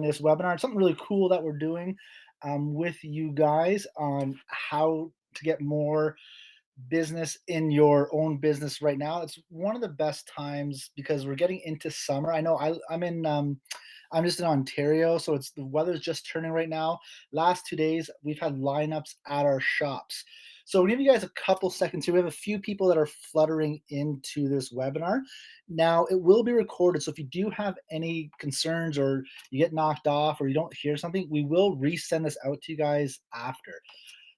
this webinar. It's something really cool that we're doing with you guys on how to get more business in your own business right now. It's one of the best times because we're getting into summer. I know I'm just in Ontario, so it's the weather's just turning right now. Last 2 days, we've had lineups at our shops. So we'll give you guys a couple seconds here. We have a few people that are fluttering into this webinar. Now it will be recorded, so if you do have any concerns or you get knocked off or you don't hear something, we will resend this out to you guys after.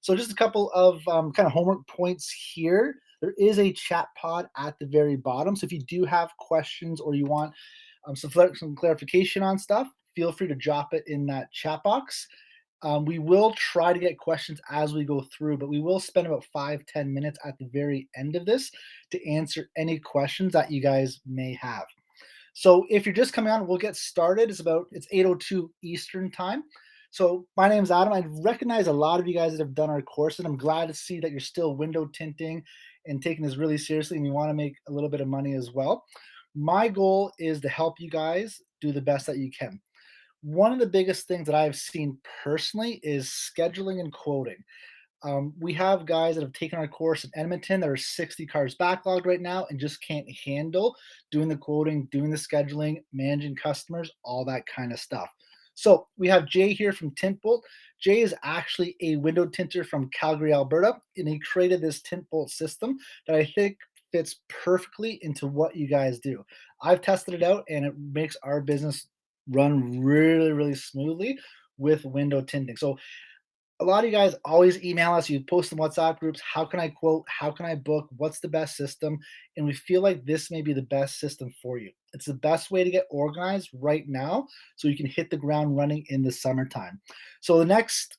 So just a couple of kind of homework points here. There is a chat pod at the very bottom. So if you do have questions or you want some clarification on stuff, feel free to drop it in that chat box. We will try to get questions as we go through, but we will spend about 5-10 minutes at the very end of this to answer any questions that you guys may have. So if you're just coming on, we'll get started. It's 8:02 Eastern time. So my name is Adam. I recognize a lot of you guys that have done our course, and I'm glad to see that you're still window tinting and taking this really seriously, and you want to make a little bit of money as well. My goal is to help you guys do the best that you can. One of the biggest things that I've seen personally is scheduling and quoting. We have guys that have taken our course in Edmonton that are 60 cars backlogged right now and just can't handle doing the quoting, doing the scheduling, managing customers, all that kind of stuff. So we have Jay here from Tint Bolt. Jay is actually a window tinter from Calgary, Alberta, and he created this Tint Bolt system that I think fits perfectly into what you guys do. I've tested it out and it makes our business run really, really smoothly with window tinting. So a lot of you guys always email us, you post in WhatsApp groups, how can I quote, how can I book, what's the best system? And we feel like this may be the best system for you. It's the best way to get organized right now so you can hit the ground running in the summertime. So the next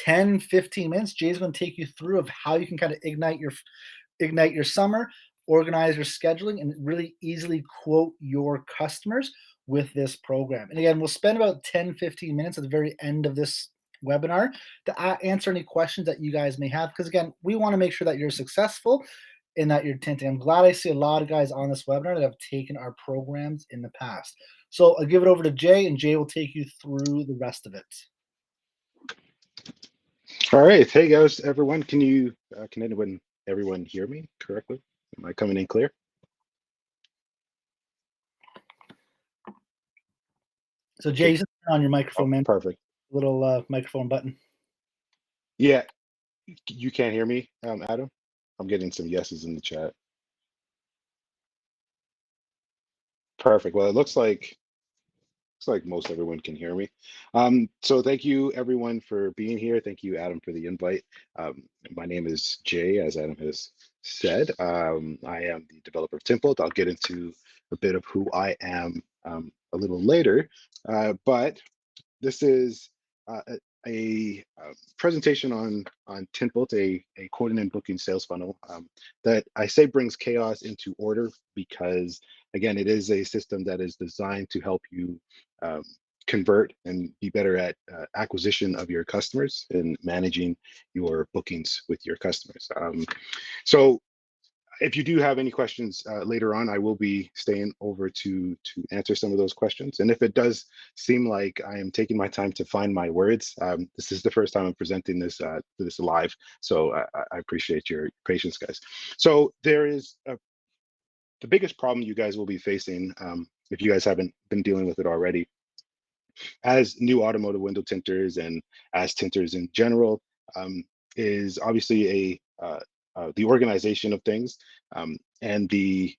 10-15 minutes, Jay's going to take you through of how you can kind of ignite your summer, organize your scheduling, and really easily quote your customers with this program. And again, we'll spend about 10-15 minutes at the very end of this webinar to answer any questions that you guys may have. Because again, we want to make sure that you're successful and that you're tinting. I'm glad I see a lot of guys on this webinar that have taken our programs in the past. So I'll give it over to Jay, and Jay will take you through the rest of it. All right, hey guys, everyone. Can everyone hear me correctly? Am I coming in clear? So Jay, you just turn on your microphone, man. Perfect. Little microphone button. Yeah, you can't hear me, Adam? I'm getting some yeses in the chat. Perfect. Well, it looks like most everyone can hear me. So thank you everyone for being here. Thank you, Adam, for the invite. My name is Jay, as Adam has said. I am the developer of Tint Bolt. I'll get into a bit of who I am a little later, but this is a presentation on Tint Bolt, a quoting and booking sales funnel that I say brings chaos into order because, again, it is a system that is designed to help you convert and be better at acquisition of your customers and managing your bookings with your customers. So if you do have any questions later on, I will be staying over to answer some of those questions. And if it does seem like I am taking my time to find my words, this is the first time I'm presenting this live. So I appreciate your patience, guys. So there is the biggest problem you guys will be facing if you guys haven't been dealing with it already, as new automotive window tinters and as tinters in general, is obviously the organization of things and the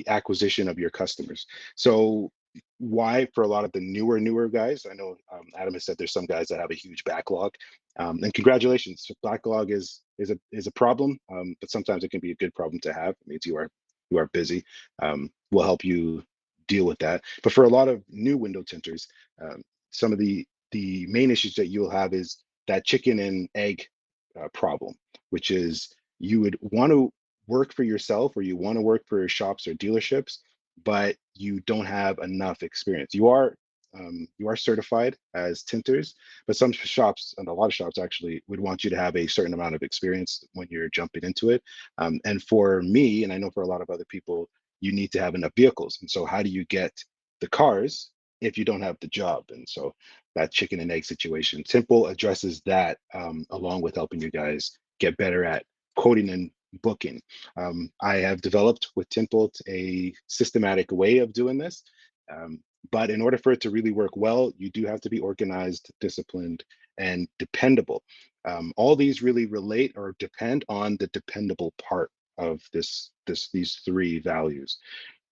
acquisition of your customers. So why for a lot of the newer guys, I know Adam has said there's some guys that have a huge backlog, and congratulations. Backlog is a problem, but sometimes it can be a good problem to have. It means you are busy. We'll help you deal with that. But for a lot of new window tinters, some of the main issues that you'll have is that chicken and egg problem, which is you would want to work for yourself or you want to work for shops or dealerships, but you don't have enough experience. You are certified as tinters, but some shops and a lot of shops actually would want you to have a certain amount of experience when you're jumping into it. And for me, and I know for a lot of other people, you need to have enough vehicles. And so how do you get the cars if you don't have the job. And so that chicken and egg situation, Simple addresses that, along with helping you guys get better at quoting and booking. I have developed with Tint Bolt a systematic way of doing this. Um, but in order for it to really work well, you do have to be organized, disciplined, and dependable. All these really relate or depend on the dependable part of these three values.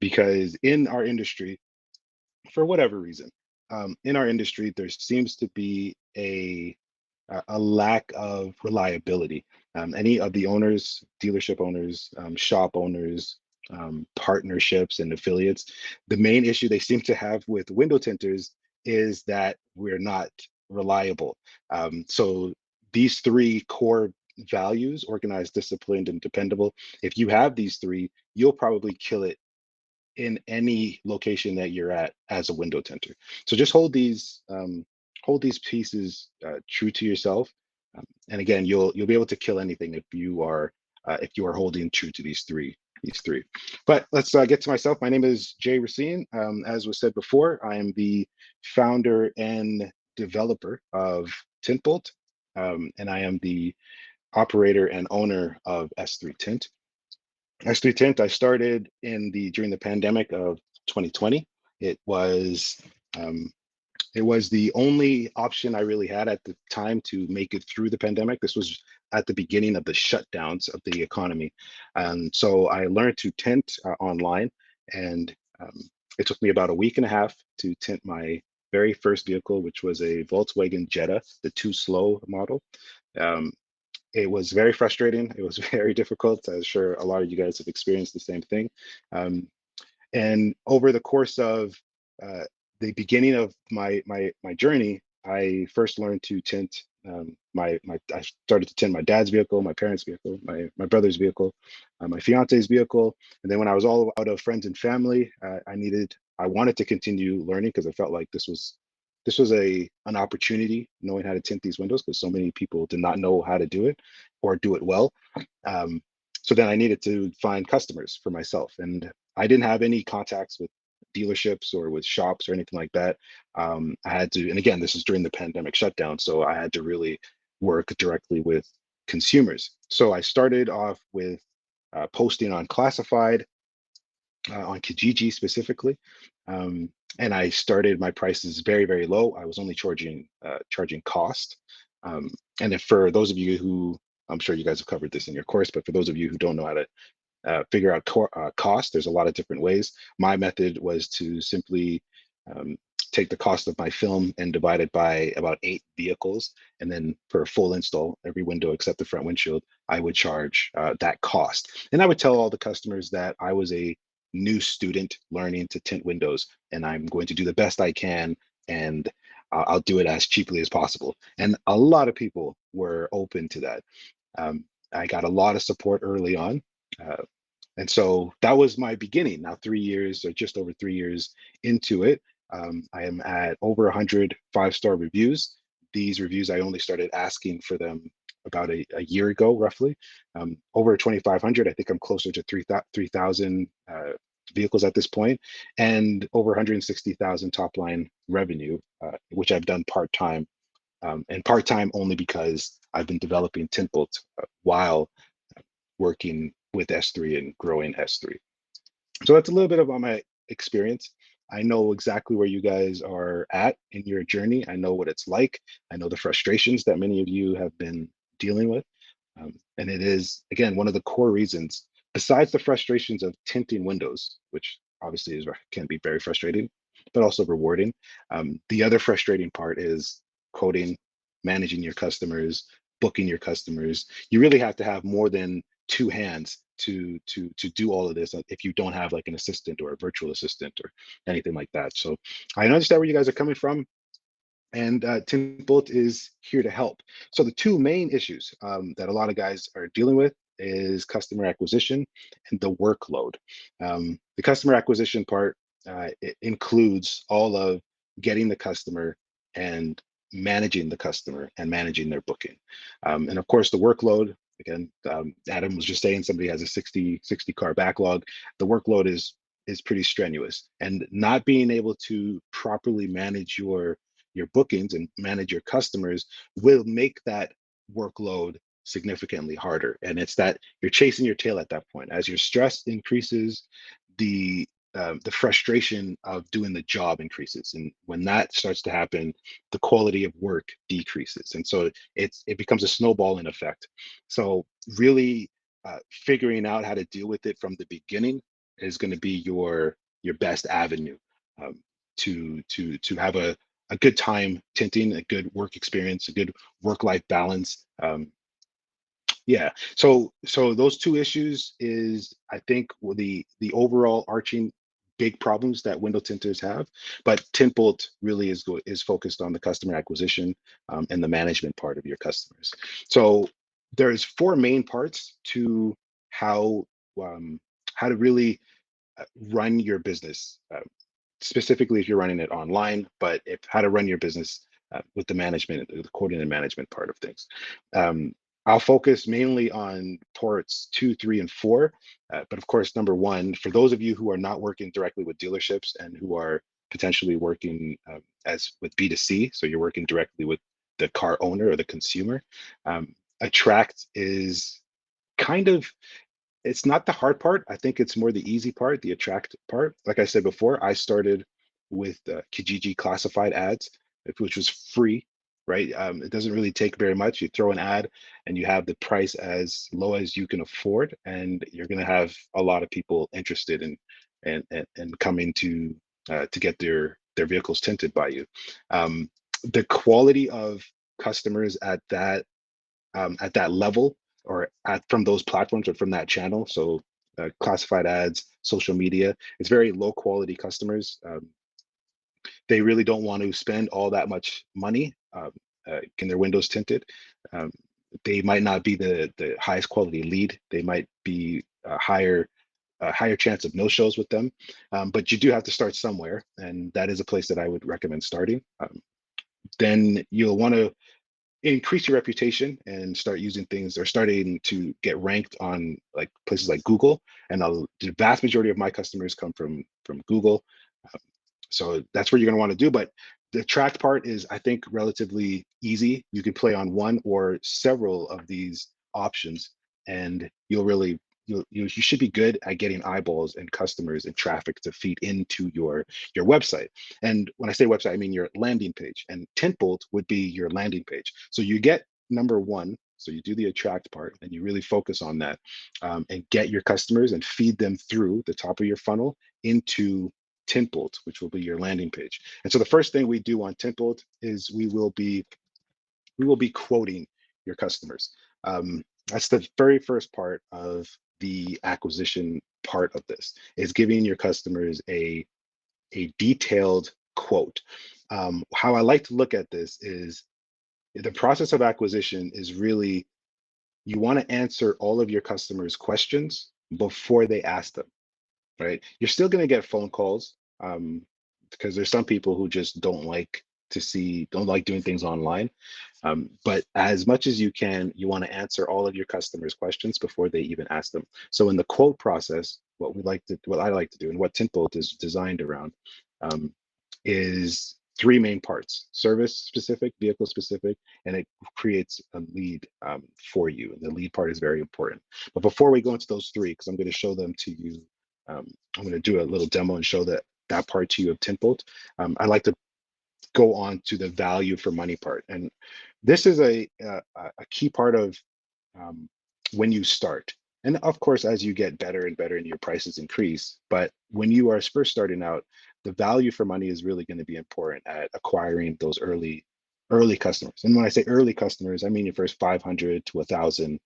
Because in our industry, for whatever reason, in our industry, there seems to be a lack of reliability. Any of the owners, dealership owners, shop owners, partnerships, and affiliates, the main issue they seem to have with window tinters is that we're not reliable. So these three core values, organized, disciplined, and dependable, if you have these three, you'll probably kill it in any location that you're at as a window tinter. So just hold these pieces true to yourself, and again, you'll be able to kill anything if you are holding true to these three. But let's get to myself. My name is Jay Racine. As was said before, I am the founder and developer of Tint Bolt, and I am the operator and owner of S3 Tint. S3 Tint, I started during the pandemic of 2020. It was um, it was the only option I really had at the time to make it through the pandemic. This was at the beginning of the shutdowns of the economy, and so I learned to tint online, and it took me about a week and a half to tint my very first vehicle, which was a Volkswagen Jetta, the Too Slow model. Um, it was very frustrating. It was very difficult. I'm sure a lot of you guys have experienced the same thing. Um, and over the course of uh, the beginning of my journey, I first learned to tint I started to tint my dad's vehicle, my parents' vehicle, my brother's vehicle, my fiance's vehicle, and then when I was all out of friends and family, I wanted to continue learning because I felt like this was an opportunity knowing how to tint these windows because so many people did not know how to do it or do it well. Um, so then I needed to find customers for myself, and I didn't have any contacts with dealerships or with shops or anything like that. I had to, and again, this is during the pandemic shutdown, so I had to really work directly with consumers. So I started off with posting on Classified, on Kijiji specifically. Um, and I started my prices very, very low. I was only charging cost. Um, and if for those of you who, I'm sure you guys have covered this in your course, but for those of you who don't know how to figure out cost, there's a lot of different ways. My method was to simply um, take the cost of my film and divide it by about 8 vehicles. And then for a full install, every window except the front windshield, I would charge that cost. And I would tell all the customers that I was a new student learning to tint windows, and I'm going to do the best I can, and I'll do it as cheaply as possible. And a lot of people were open to that. I got a lot of support early on. Uh, and so that was my beginning. Now, 3 years or just over 3 years into it, I am at over 100 five-star reviews. These reviews, I only started asking for them about a year ago, roughly. Over 2,500, I think I'm closer to 3,000 vehicles at this point, and over 160,000 top line revenue, which I've done part-time, and part-time only because I've been developing Tint Bolt while working with S3 and growing S3. So that's a little bit about my experience. I know exactly where you guys are at in your journey. I know what it's like. I know the frustrations that many of you have been dealing with. And it is, again, one of the core reasons, besides the frustrations of tinting windows, which obviously can be very frustrating, but also rewarding. The other frustrating part is quoting, managing your customers, booking your customers. You really have to have more than two hands to do all of this if you don't have like an assistant or a virtual assistant or anything like that. So I understand where you guys are coming from, and Tint Bolt is here to help. So the two main issues that a lot of guys are dealing with is customer acquisition and the workload. The customer acquisition part, it includes all of getting the customer and managing the customer and managing their booking. And of course, the workload, again, Adam was just saying somebody has a 60 car backlog. The workload is is pretty strenuous, and not being able to properly manage your bookings and manage your customers will make that workload significantly harder. And it's that you're chasing your tail at that point. As your stress increases, the frustration of doing the job increases, and when that starts to happen, the quality of work decreases, and so it becomes a snowballing effect. So really, figuring out how to deal with it from the beginning is going to be your best avenue, um, to have a good time tinting, a good work experience, a good work life balance. Yeah. So those two issues is, I think, the overall arching big problems that window tinters have. But Tint Bolt really is focused on the customer acquisition, and the management part of your customers. So there's four main parts to how um, how to really run your business. Specifically if you're running it online, but if how to run your business with the management, the coding and management part of things. Um, I'll focus mainly on parts 2, 3, and 4. But of course, number one, for those of you who are not working directly with dealerships and who are potentially working as with B2C, so you're working directly with the car owner or the consumer, Attract is kind of, it's not the hard part. I think it's more the easy part, the attract part. Like I said before, I started with Kijiji classified ads, which was free, right? It doesn't really take very much. You throw an ad and you have the price as low as you can afford, and you're going to have a lot of people interested in and coming to get their vehicles tinted by you. The quality of customers at that level, or from those platforms or from that channel. So classified ads, social media, it's very low quality customers. They really don't want to spend all that much money in their windows tinted. Um, they might not be the highest quality lead. They might be a higher chance of no shows with them. But you do have to start somewhere, and that is a place that I would recommend starting. Then you'll want to increase your reputation and start using things, or starting to get ranked on like places like Google. And the vast majority of my customers come from Google. Um, so that's what you're going to want to do. But the tracked part is, I think, relatively easy. You can play on one or several of these options, and you should be good at getting eyeballs and customers and traffic to feed into your website. And when I say website, I mean your landing page. And Tintbolt would be your landing page. So you get number one. So you do the attract part, and you really focus on that, and get your customers and feed them through the top of your funnel into Tintbolt, which will be your landing page. And so the first thing we do on Tintbolt is we will be quoting your customers. That's the very first part of the acquisition part of this, is giving your customers a detailed quote. How I like to look at this is the process of acquisition is really, you want to answer all of your customers' questions before they ask them, right? You're still going to get phone calls, because there's some people who just don't like doing things online. But as much as you can, you want to answer all of your customers' questions before they even ask them. So in the quote process, what I like to do, and what Tintbolt is designed around, um, is three main parts: service specific, vehicle specific, and it creates a lead for you. And the lead part is very important. But before we go into those three, because I'm going to show them to you, I'm going to do a little demo and show that part to you of Tintbolt. I like to go on to the value for money part. And this is a key part of, um, when you start. And of course, as you get better and better and your prices increase, but when you are first starting out, the value for money is really going to be important at acquiring those early customers. And when I say early customers, I mean your first 500 to 1,000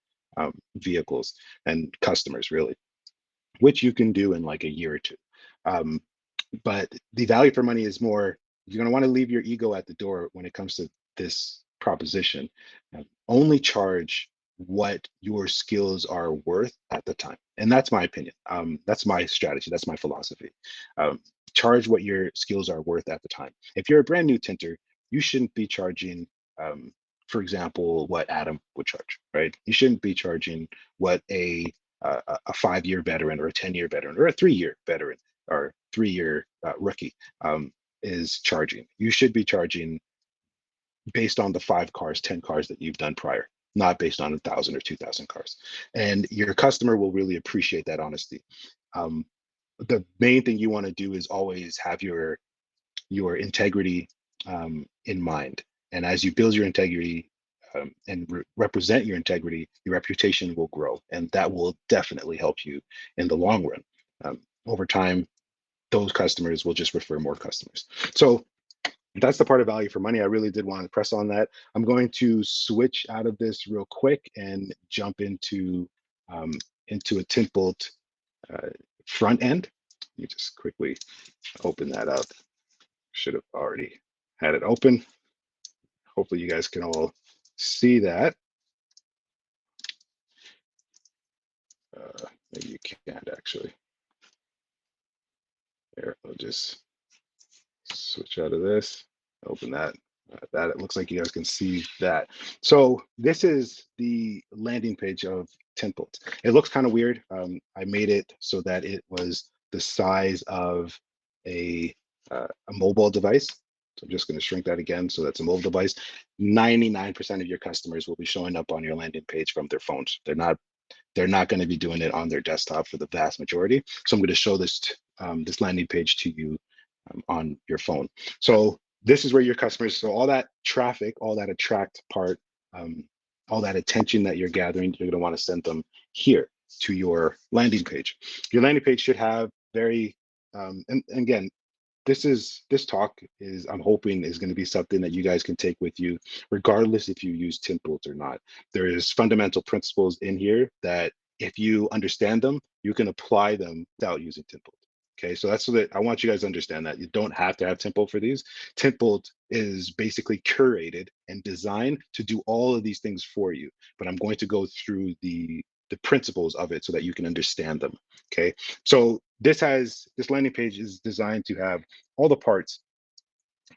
vehicles and customers, really, which you can do in like a year or two. Um, but the value for money is more, you're going to want to leave your ego at the door when it comes to this proposition. Only charge what your skills are worth at the time. And that's my opinion. That's my strategy. That's my philosophy. Um, Charge what your skills are worth at the time. If you're a brand new tinter, you shouldn't be charging, for example, what Adam would charge, right? You shouldn't be charging what a 5-year veteran or a 10-year veteran or a 3-year veteran or 3-year rookie is charging. You should be charging based on the 5 cars, 10 cars that you've done prior, not based on 1,000 or 2,000 cars. And your customer will really appreciate that honesty. Um, the main thing you want to do is always have your integrity in mind. And as you build your integrity and represent your integrity, your reputation will grow, and that will definitely help you in the long run. Over time, those customers will just refer more customers. So that's the part of value for money. I really did want to press on that. I'm going to switch out of this real quick and jump um, into a Tint Bolt front end. Let me just quickly open that up. Should have already had it open. Hopefully you guys can all see that. Maybe you can't actually. There, I'll just switch out of this, open that. That it looks like you guys can see that. So this is the landing page of Tint Bolt. It looks kind of weird. I made it so that it was the size of a mobile device. So I'm just going to shrink that again. So that's a mobile device. 99% of your customers will be showing up on your landing page from their phones. They're not going to be doing it on their desktop for the vast majority. So I'm going to show this landing page to you on your phone. So this is where your customers, so all that traffic, all that attract part, all that attention that you're gathering, you're going to want to send them here to your landing page. Your landing page should have very, and again, this talk is, I'm hoping, is going to be something that you guys can take with you, regardless if you use Tint Bolt or not. There is fundamental principles in here that if you understand them, you can apply them without using Tint Bolt. Okay, so that's so that I want you guys to understand that you don't have to have Tint Bolt for these. Tint Bolt is basically curated and designed to do all of these things for you, but I'm going to go through the principles of it so that you can understand them. Okay, so this landing page is designed to have all the parts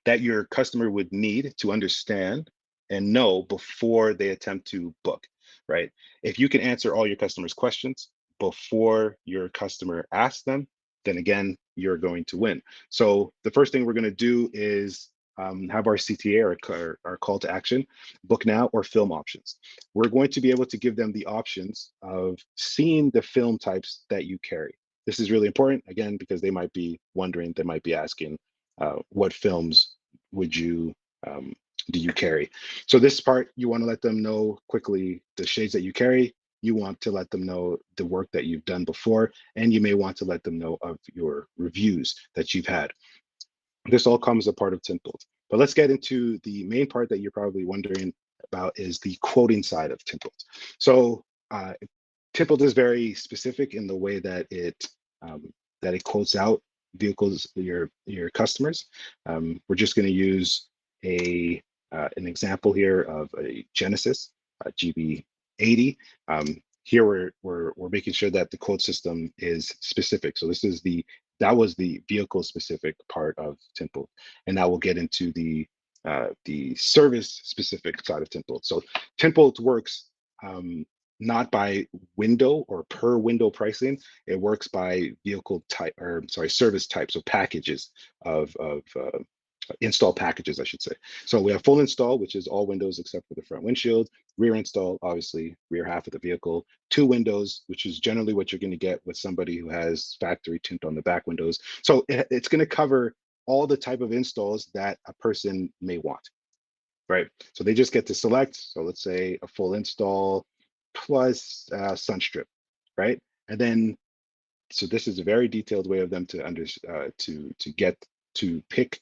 that your customer would need to understand and know before they attempt to book, right? If you can answer all your customers' questions before your customer asks them, then again, you're going to win. So the first thing we're going to do is have our CTA, our call to action, book now or film options. We're going to be able to give them the options of seeing the film types that you carry. This is really important, again, because they might be wondering, they might be asking, what films would you do you carry? So this part, you want to let them know quickly the shades that you carry. You want to let them know the work that you've done before, and you may want to let them know of your reviews that you've had. This all comes a part of Tint Bolt. But let's get into the main part that you're probably wondering about, is the quoting side of Tint Bolt. So Tint Bolt is very specific in the way that it quotes out vehicles, your customers. We're just going to use an example here of a Genesis GB80. Here we're making sure that the quote system is specific. So that was the vehicle specific part of Tint Bolt, and now we'll get into the service specific side of Tint Bolt. So Tint Bolt works not by window or per window pricing. It works by vehicle type, or sorry, service type. So packages of install packages, I should say. So we have full install, which is all windows except for the front windshield. Rear install, obviously rear half of the vehicle. 2 windows, which is generally what you're going to get with somebody who has factory tint on the back windows. So it's going to cover all the type of installs that a person may want, right? So they just get to select. So let's say a full install plus sunstrip, right? And then, so this is a very detailed way of them to get to pick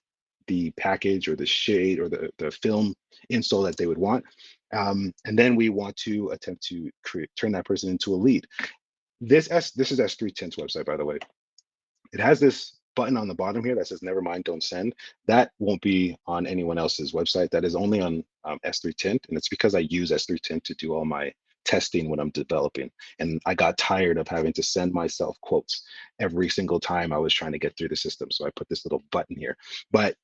the package or the shade or the film install that they would want. And then we want to attempt to turn that person into a lead. This is S3 Tint's website, by the way. It has this button on the bottom here that says never mind, don't send. That won't be on anyone else's website. That is only on S3 Tint, and it's because I use S3 Tint to do all my testing when I'm developing. And I got tired of having to send myself quotes every single time I was trying to get through the system. So I put this little button here. But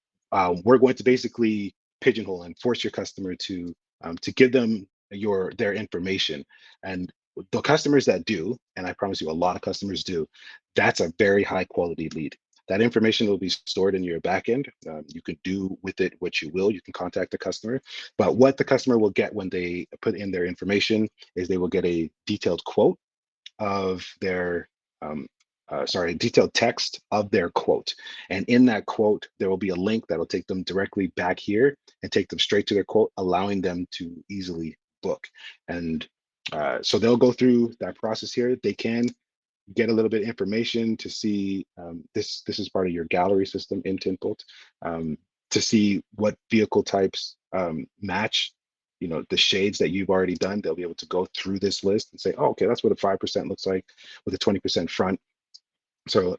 we're going to basically pigeonhole and force your customer to give them their information. And the customers that do, and I promise you a lot of customers do, that's a very high quality lead. That information will be stored in your backend. You can do with it what you will. You can contact the customer, but what the customer will get when they put in their information is they will get a detailed quote of their um, detailed text of their quote. And in that quote, there will be a link that'll take them directly back here and take them straight to their quote, allowing them to easily book. And so they'll go through that process here. They can get a little bit of information to see this is part of your gallery system in Tint Bolt, to see what vehicle types match, you know, the shades that you've already done. They'll be able to go through this list and say, oh, okay, that's what a 5% looks like with a 20% front. So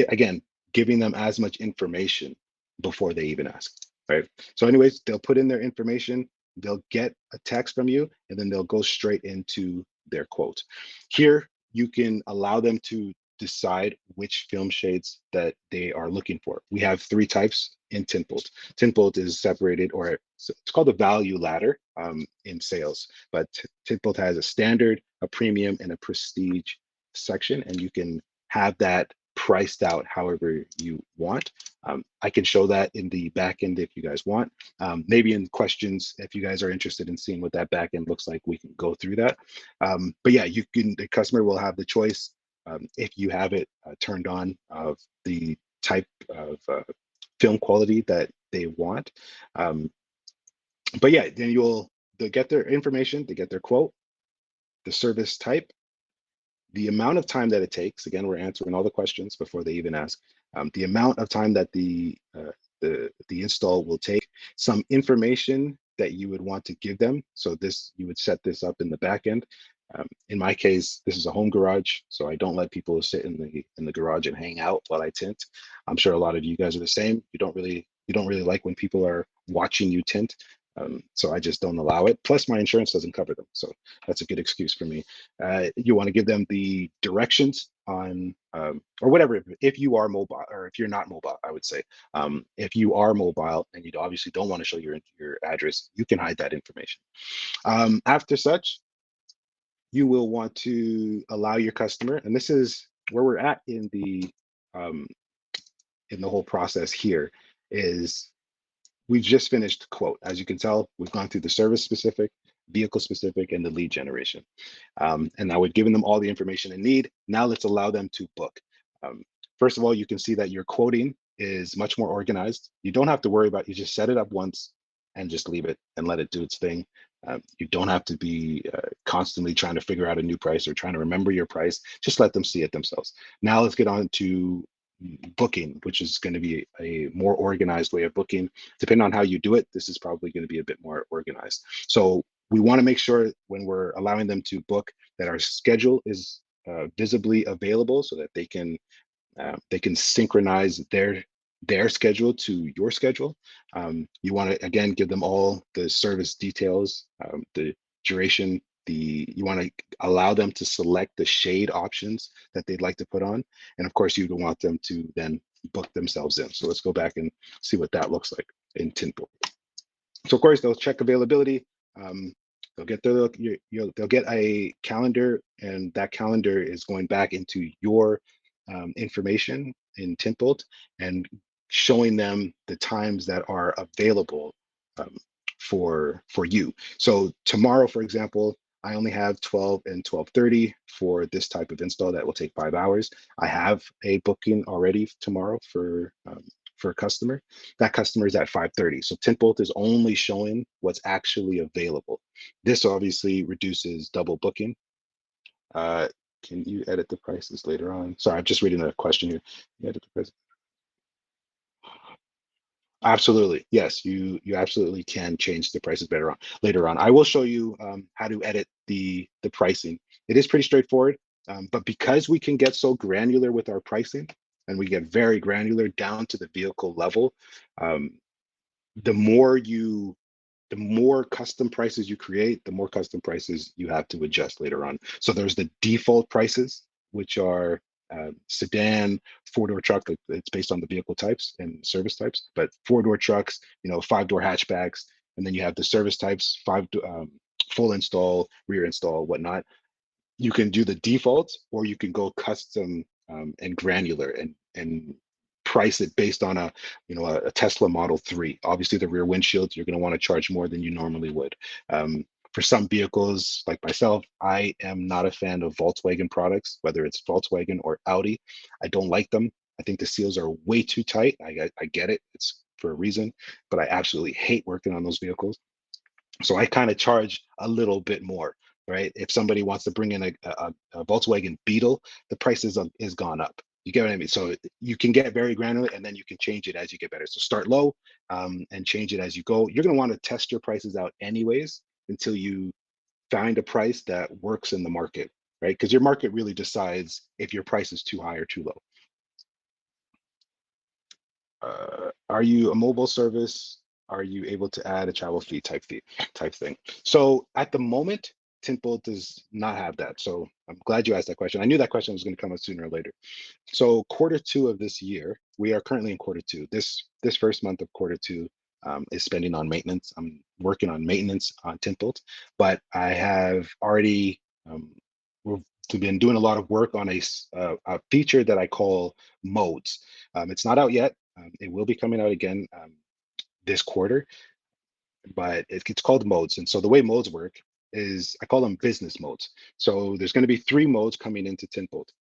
again, giving them as much information before they even ask, right? So anyways, they'll put in their information, they'll get a text from you, and then they'll go straight into their quote. Here, you can allow them to decide which film shades that they are looking for. We have 3 types in Tint Bolt. Tint Bolt is separated, or it's called a value ladder in sales, but Tint Bolt has a standard, a premium, and a prestige section, and you can have that priced out however you want. I can show that in the back end if you guys want. Maybe in questions, if you guys are interested in seeing what that back end looks like, we can go through that. But yeah, you can. The customer will have the choice if you have it turned on of the type of film quality that they want. But yeah, then they'll get their information, they get their quote, the service type, the amount of time that it takes. Again, we're answering all the questions before they even ask. The amount of time that the install will take, some information that you would want to give them. So this, you would set this up in the back end. In my case, this is a home garage, so I don't let people sit in the garage and hang out while I tint. I'm sure a lot of you guys are the same. You don't really like when people are watching you tint. So I just don't allow it. Plus, my insurance doesn't cover them, so that's a good excuse for me. You want to give them the directions on, or whatever, if you are mobile, or if you're not mobile, I would say. If you are mobile and you obviously don't want to show your address, you can hide that information. After such, you will want to allow your customer, and this is where we're at um, in the whole process here, is we just finished quote. As you can tell, we've gone through the service specific, vehicle specific, and the lead generation. And now we've given them all the information they need. Now let's allow them to book. Um, First of all, you can see that your quoting is much more organized. You don't have to worry about, you just set it up once and just leave it and let it do its thing. You don't have to be constantly trying to figure out a new price or trying to remember your price. Just let them see it themselves. Now let's get on to booking, which is going to be a more organized way of booking. Depending on how you do it, this is probably going to be a bit more organized. So we want to make sure when we're allowing them to book that our schedule is visibly available, so that they can synchronize their schedule to your schedule. You want to again give them all the service details, the duration. You want to allow them to select the shade options that they'd like to put on, and of course you would want them to then book themselves in. So let's go back and see what that looks like in Tint Bolt. So of course they'll check availability. Um, they'll get a calendar, and that calendar is going back into your information in Tint Bolt and showing them the times that are available um, for you. So tomorrow, for example, I only have 12 and 12:30 for this type of install that will take 5 hours. I have a booking already tomorrow for a customer. That customer is at 5:30. So Tint Bolt is only showing what's actually available. This obviously reduces double booking. Uh, can you edit the prices later on? Sorry, I'm just reading a question here. You edit the price. Absolutely. Yes, you absolutely can change the prices better on later on. I will show you how to edit the pricing. It is pretty straightforward, but because we can get so granular with our pricing, and we get very granular down to the vehicle level, um, the more you the more custom prices you create, the more custom prices you have to adjust later on. So there's the default prices, which are sedan, four-door truck. It's based on the vehicle types and service types, but four-door trucks, five-door hatchbacks, and then you have the service types, full install, rear install, whatnot. You can do the default, or you can go custom and granular and price it based on a Tesla Model 3. Obviously, the rear windshield, you're going to want to charge more than you normally would. For some vehicles, like myself, I am not a fan of Volkswagen products, whether it's Volkswagen or Audi. I don't like them. I think the seals are way too tight. I get it. It's for a reason, but I absolutely hate working on those vehicles. So I kind of charge a little bit more, right? If somebody wants to bring in a Volkswagen Beetle, the price is gone up. You get what I mean? So you can get very granular, and then you can change it as you get better. So start low and change it as you go. You're going to want to test your prices out anyways until you find a price that works in the market, right? Because your market really decides if your price is too high or too low. Are you a mobile service? Are you able to add a travel fee type thing? So at the moment, Tint Bolt does not have that. So I'm glad you asked that question. I knew that question was going to come up sooner or later. So quarter 2 of this year, we are currently in quarter 2. This first month of quarter 2 is spending on maintenance. I'm working on maintenance on Tint Bolt, but I have already we've been doing a lot of work on a feature that I call modes. It's not out yet. It will be coming out again this quarter, but it's called modes. And so the way modes work is I call them business modes. So there's going to be 3 modes coming into Tint Bolt.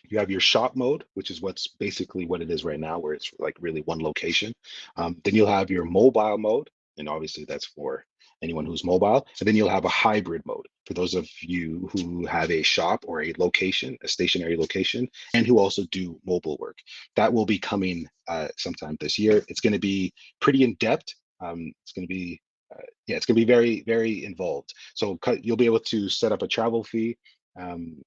You have your shop mode, which is what's basically what it is right now, where it's like really one location. Then you'll have your mobile mode, and obviously that's for anyone who's mobile. And then you'll have a hybrid mode for those of you who have a shop or a location, a stationary location, and who also do mobile work. That will be coming sometime this year. It's going to be pretty in depth. It's going to be yeah, it's going to be very, very involved. So you'll be able to set up a travel fee. Um,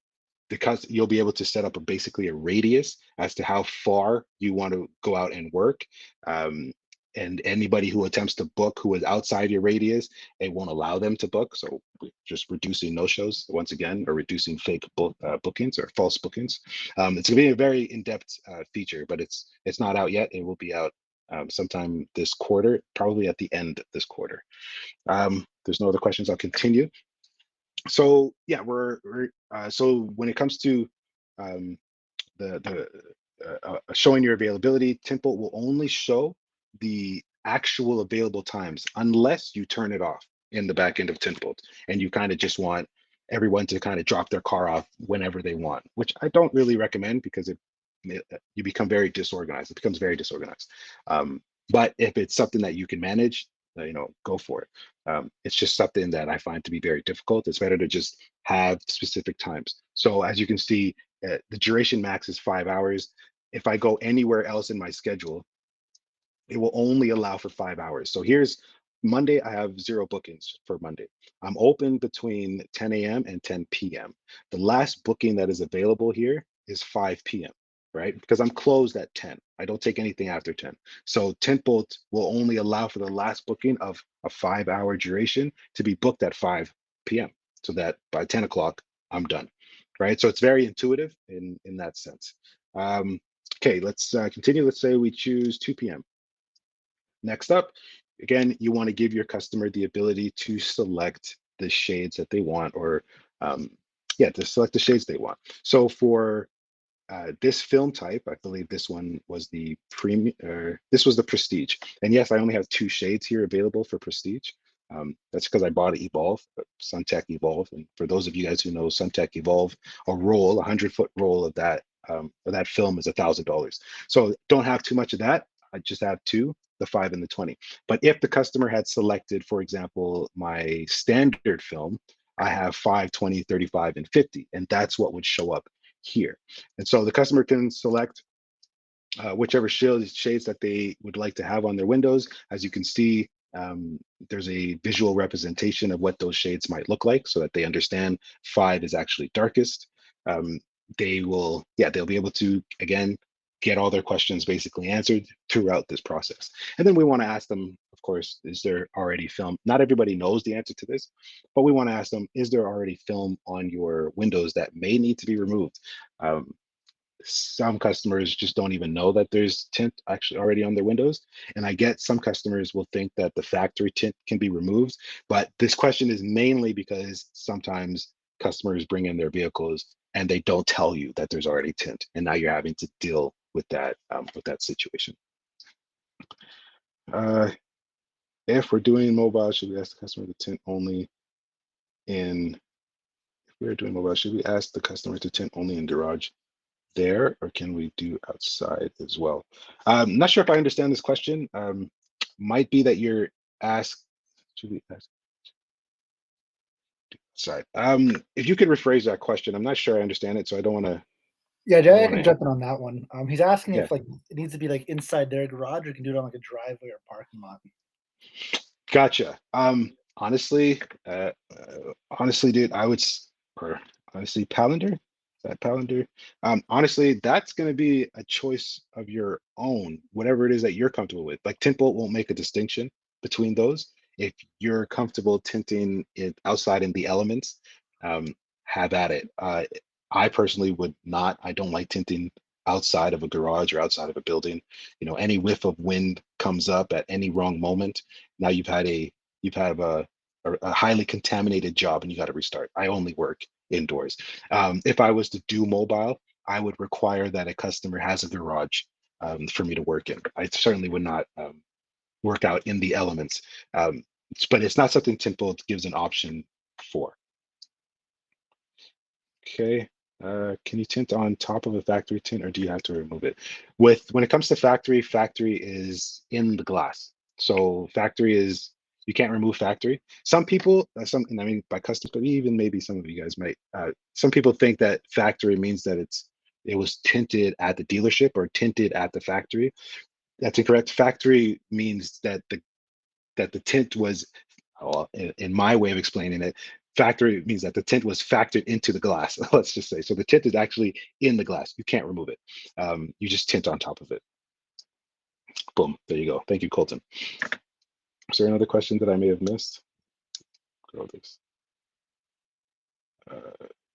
because you'll be able to set up basically a radius as to how far you want to go out and work. Um, and anybody who attempts to book who is outside your radius, it won't allow them to book. So we're just reducing no-shows once again, or reducing fake bookings or false bookings. It's going to be a very in-depth feature, but it's not out yet. It will be out sometime this quarter, probably at the end of this quarter. There's no other questions. I'll continue. So yeah, so when it comes to um, the showing your availability, Tint Bolt will only show the actual available times unless you turn it off in the back end of Tint Bolt, and you kind of just want everyone to kind of drop their car off whenever they want, which I don't really recommend because you become very disorganized. It becomes very disorganized. But if it's something that you can manage, go for it. It's just something that I find to be very difficult. It's better to just have specific times. So as you can see, the duration max is 5 hours. If I go anywhere else in my schedule, it will only allow for 5 hours. So here's Monday, I have 0 bookings for Monday. I'm open between 10 a.m. and 10 p.m. The last booking that is available here is 5 p.m., right? Because I'm closed at 10. I don't take anything after 10. So Tint Bolt will only allow for the last booking of a 5-hour duration to be booked at 5 p.m. so that by 10 o'clock, I'm done, right? So it's very intuitive in that sense. Okay, let's continue. Let's say we choose 2 p.m. Next up, again, you want to give your customer the ability to select the shades that they want, or yeah, to select the shades they want. So for this film type, I believe this one was the premium, this was the Prestige. And yes, I only have 2 shades here available for Prestige. That's because I bought an Evolve, Suntech Evolve. And for those of you guys who know Suntech Evolve, a 100-foot roll of that film is $1,000. So don't have too much of that. I just have 2, the 5 and the 20. But if the customer had selected, for example, my standard film, I have 5, 20, 35, and 50, and that's what would show up here. And so the customer can select whichever shades that they would like to have on their windows. As you can see, there's a visual representation of what those shades might look like so that they understand 5 is actually darkest. They'll be able to, again, get all their questions basically answered throughout this process. And then we want to ask them, of course, is there already film? Not everybody knows the answer to this, but we want to ask them, is there already film on your windows that may need to be removed? Some customers just don't even know that there's tint actually already on their windows. And I get some customers will think that the factory tint can be removed, but this question is mainly because sometimes customers bring in their vehicles and they don't tell you that there's already tint, and now you're having to deal with that situation. Uh, if we're doing mobile, should we ask the customer to tint only in? If we're doing mobile, should we ask the customer to tint only in garage there, or can we do outside as well? I'm not sure if I understand this question. Might be that you're asked, should we ask outside? If you could rephrase that question, I'm not sure I understand it, so I don't want to. Yeah, I don't Jay, I want can to. jump in on that one. He's asking Yeah, if like it needs to be like inside their garage, or you can do it on like a driveway or parking lot. gotcha. Honestly, honestly, dude, or honestly, Palander, is that Palander? Honestly, that's going to be a choice of your own, whatever it is that you're comfortable with. Like Tint Bolt won't make a distinction between those. If you're comfortable tinting it outside in the elements, um, have at it. I personally would not. I don't like tinting outside of a garage or outside of a building. Any whiff of wind comes up at any wrong moment. Now you've had a highly contaminated job and you got to restart. I only work indoors. If I was to do mobile, I would require that a customer has a garage for me to work in. I certainly would not work out in the elements, but it's not something Tint Bolt gives an option for. Okay. Can you tint on top of a factory tint, or do you have to remove it? When it comes to factory is in the glass. So factory is, you can't remove factory. Some people, and I mean by custom, but even maybe some of you guys might. Some people think that factory means that it was tinted at the dealership or tinted at the factory. That's incorrect. Factory means that the tint was, well, in my way of explaining it, factory means that the tint was factored into the glass. Let's just say, so the tint is actually in the glass. You can't remove it. You just tint on top of it. Boom. There you go. Thank you, Colton. Is there another question that I may have missed? Grow this.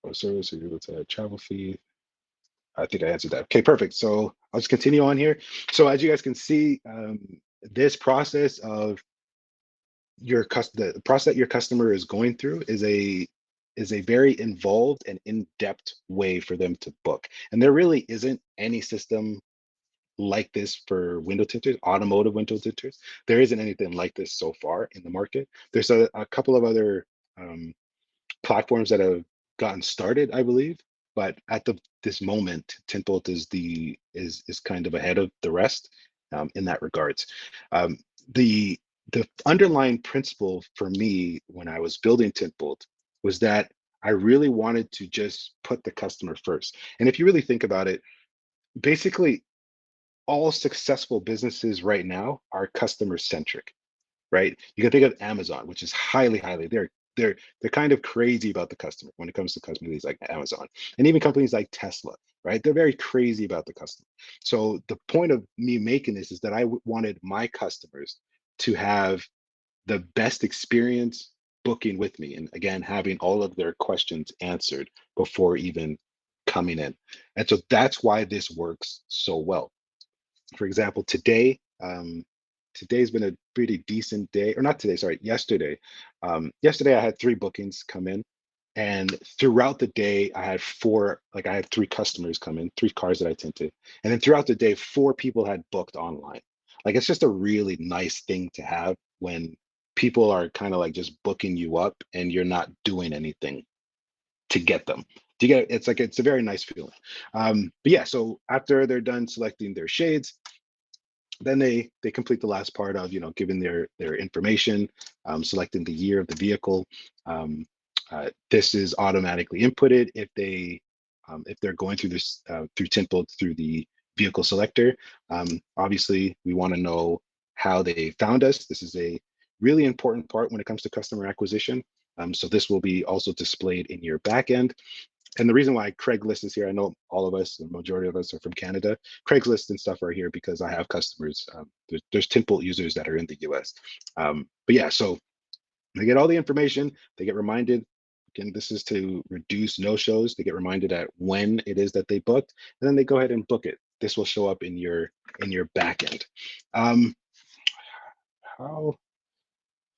Or service, are you able to travel fee? I think I answered that. Okay, perfect. So I'll just continue on here. So as you guys can see, this process of the process that your customer is going through is a very involved and in-depth way for them to book. And there really isn't any system like this for window tinters, automotive window tinters. There isn't anything like this so far in the market. There's a couple of other platforms that have gotten started, I believe, but at this moment, Tint Bolt is kind of ahead of the rest in that regards. Um, the the underlying principle for me when I was building Tint Bolt was that I really wanted to just put the customer first. And if you really think about it, basically all successful businesses right now are customer centric, right? You can think of Amazon, which is highly, they're kind of crazy about the customer when it comes to companies like Amazon, and even companies like Tesla, right? They're very crazy about the customer. So the point of me making this is that I wanted my customers to have the best experience booking with me, and again, having all of their questions answered before even coming in. And so that's why this works so well. For example, today's been a pretty decent day, or not today, sorry, yesterday. Yesterday I had 3 bookings come in, and throughout the day I had I had 3 customers come in, 3 cars that I tinted, and then throughout the day 4 people had booked online. Like it's just a really nice thing to have when people are kind of like just booking you up and you're not doing anything to get them. Do you get it? It's a very nice feeling. But yeah, so after they're done selecting their shades, then they complete the last part of giving their information, selecting the year of the vehicle. This is automatically inputted if they're going through this through Tint Bolt through the vehicle selector. Obviously, we want to know how they found us. This is a really important part when it comes to customer acquisition. So this will be also displayed in your backend. And the reason why Craigslist is here, I know all of us, the majority of us are from Canada. Craigslist and stuff are here because I have customers. There's Tint Bolt users that are in the US. But yeah, so they get all the information. They get reminded. Again, this is to reduce no-shows. They get reminded at when it is that they booked, and then they go ahead and book it. This will show up in your backend. How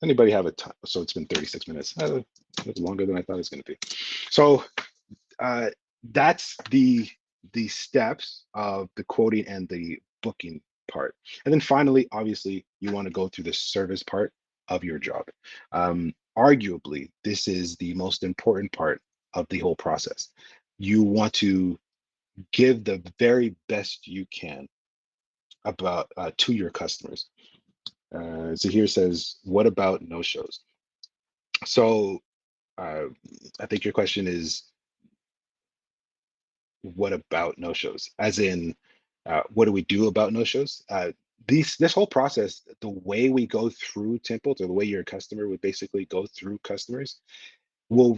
Anybody have a time? So it's been 36 minutes. That's longer than I thought it was going to be. So uh, that's the steps of the quoting and the booking part. And then finally, obviously, you want to go through the service part of your job. Arguably, this is the most important part of the whole process. You want to give the very best you can about to your customers. So here it says, what about no shows? So uh, I think your question is, what about no shows? As in, what do we do about no shows? This whole process, the way we go through Tint Bolt, or the way your customer would basically go through customers, will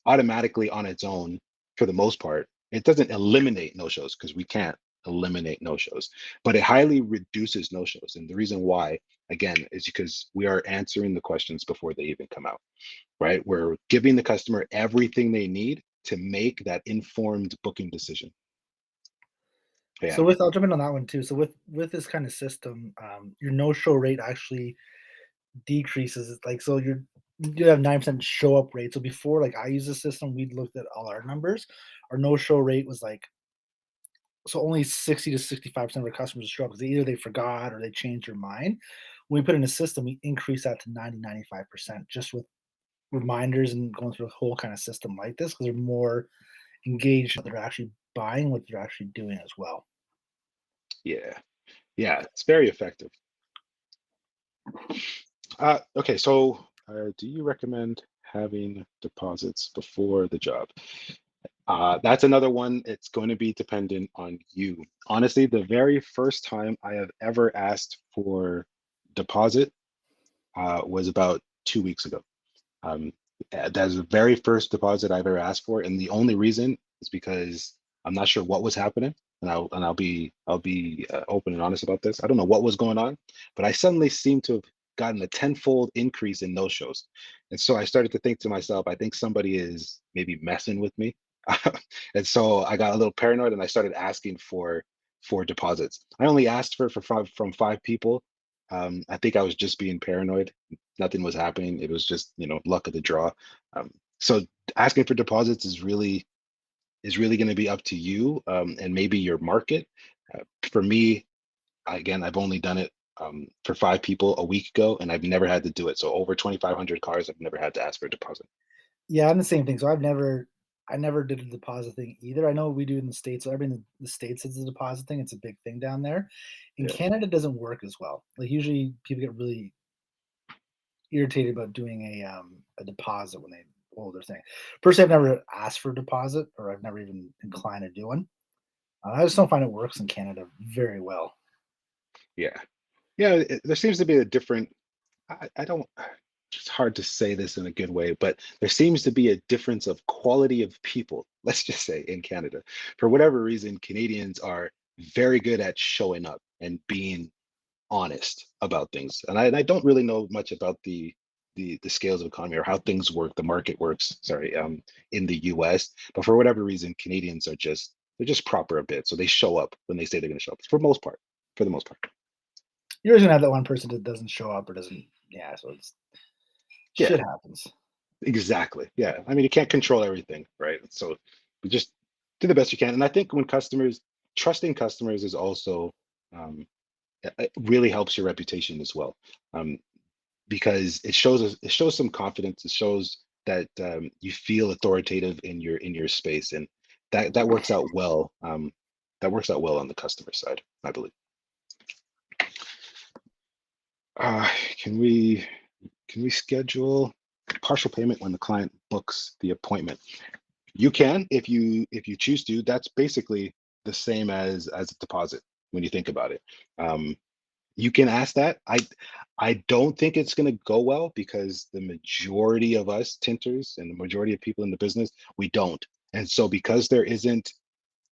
automatically on its own, for the most part. It doesn't eliminate no shows because we can't eliminate no shows, but it highly reduces no shows. And the reason why, again, is because we are answering the questions before they even come out, right? We're giving the customer everything they need to make that informed booking decision. Yeah. So with I'll jump in on that one too. So with this kind of system, your no-show rate actually decreases. It's like so you have 9% show up rate. So before, like I use the system, we looked at all our numbers. Our no-show rate was like so only 60 to 65% of our customers show up because either they forgot or they changed their mind. When we put in a system, we increase that to 90, 95% just with reminders and going through a whole kind of system like this because they're more engaged. They're actually buying what they're actually doing as well. Yeah. Yeah. It's very effective. Okay. So, do you recommend having deposits before the job? That's another one. It's going to be dependent on you. Honestly, the very first time I have ever asked for deposit was about 2 weeks ago. Um, that's the very first deposit I've ever asked for, and the only reason is because I'm not sure what was happening, and I'll be open and honest about this. I don't know what was going on, but I suddenly seemed to have gotten a tenfold increase in no shows, and so I started to think to myself, I think somebody is maybe messing with me, and so I got a little paranoid, and I started asking for deposits. I only asked for five from 5 people. I think I was just being paranoid. Nothing was happening. It was just, luck of the draw. So asking for deposits is really going to be up to you, and maybe your market. For me, again, I've only done it for 5 people a week ago, and I've never had to do it. So over 2,500 cars, I've never had to ask for a deposit. Yeah, I'm the same thing. So I never did a deposit thing either. I know we do in the States. So everybody in the States is a deposit thing. It's a big thing down there. In Yeah. Canada, it doesn't work as well. Like usually people get really irritated about doing a deposit when they hold their thing. Personally, I've never asked for a deposit or I've never even inclined to do one. I just don't find it works in Canada very well. Yeah. Yeah. There seems to be a different, I don't, it's hard to say this in a good way, but there seems to be a difference of quality of people, let's just say, in Canada. For whatever reason, Canadians are very good at showing up and being honest about things. And I don't really know much about the scales of economy or how things work, the market works, sorry, in the US. But for whatever reason, Canadians are just they're just proper a bit. So they show up when they say they're gonna show up for most part. For the most part. You're always gonna have that one person that doesn't show up or doesn't. Yeah, so it's Yeah, shit happens. exactly. Yeah. I mean, you can't control everything, right? So you just do the best you can. And I think when trusting customers is also it really helps your reputation as well. Um, because it shows some confidence. It shows that you feel authoritative in your space, and that works out well. That works out well on the customer side, I believe. Uh, can we can we schedule partial payment when the client books the appointment? You can if you choose to. That's basically the same as a deposit when you think about it. Um, You can ask that. I don't think it's going to go well because the majority of us tinters and the majority of people in the business, we don't. And so because